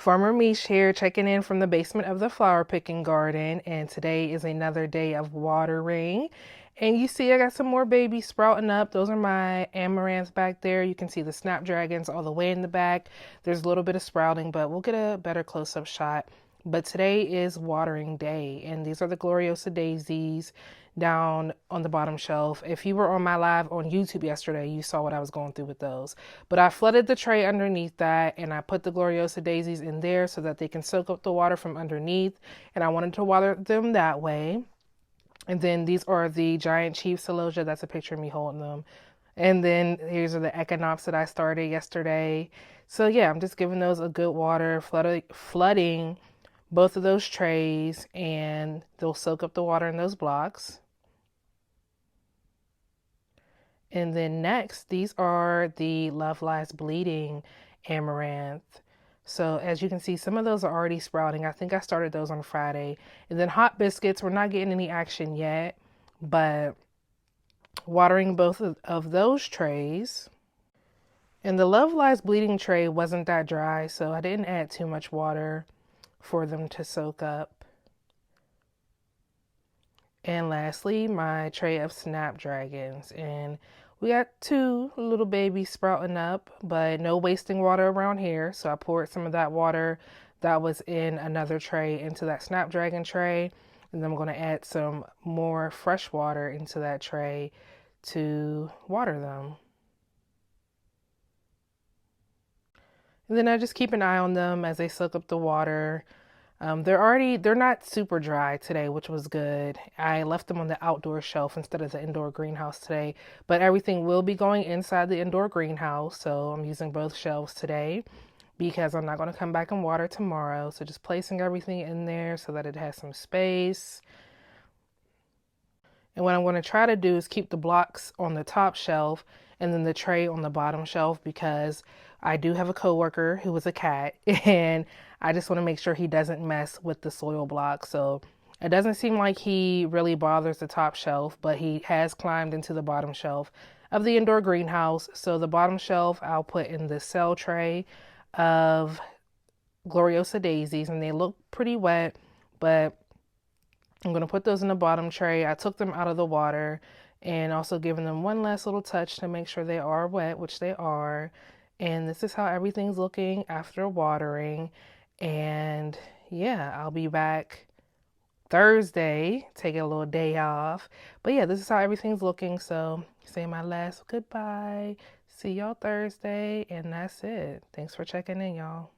Farmer Mish here, checking in from the basement of the flower picking garden, and today is another day of watering. And you see I got some more babies sprouting up. Those are my amaranths back there. You can see the Snapdragons all the way in the back. There's a little bit of sprouting, but we'll get a better close-up shot. But today is watering day, and these are the Gloriosa daisies down on the bottom shelf. If you were on my live on YouTube yesterday, you saw what I was going through with those. But I flooded the tray underneath that, and I put the Gloriosa daisies in there so that they can soak up the water from underneath, and I wanted to water them that way. And then these are the giant chief celosia. That's a picture of me holding them. And then here's are the echinops that I started yesterday. So yeah, I'm just giving those a good water, flooding both of those trays, and they'll soak up the water in those blocks. And then next, these are the Love Lies Bleeding amaranth. So as you can see, some of those are already sprouting. I think I started those on Friday. And then hot biscuits, we're not getting any action yet, but watering both of those trays. And the Love Lies Bleeding tray wasn't that dry, so I didn't add too much water for them to soak up. And lastly, my tray of Snapdragons. And we got two little babies sprouting up, but no wasting water around here. So I poured some of that water that was in another tray into that Snapdragon tray. And then I'm going to add some more fresh water into that tray to water them. And then I just keep an eye on them as they soak up the water. They're not super dry today, which was good. I left them on the outdoor shelf instead of the indoor greenhouse today, but everything will be going inside the indoor greenhouse. So I'm using both shelves today because I'm not going to come back and water tomorrow. So just placing everything in there so that it has some space. And what I'm going to try to do is keep the blocks on the top shelf and then the tray on the bottom shelf, because I do have a coworker who is a cat and I just want to make sure he doesn't mess with the soil block. So it doesn't seem like he really bothers the top shelf, but he has climbed into the bottom shelf of the indoor greenhouse. So the bottom shelf I'll put in the cell tray of Gloriosa daisies, and they look pretty wet, but I'm going to put those in the bottom tray. I took them out of the water and also giving them one last little touch to make sure they are wet, which they are. And this is how everything's looking after watering. And yeah, I'll be back Thursday, taking a little day off. But yeah, this is how everything's looking. So say my last goodbye. See y'all Thursday. And that's it. Thanks for checking in, y'all.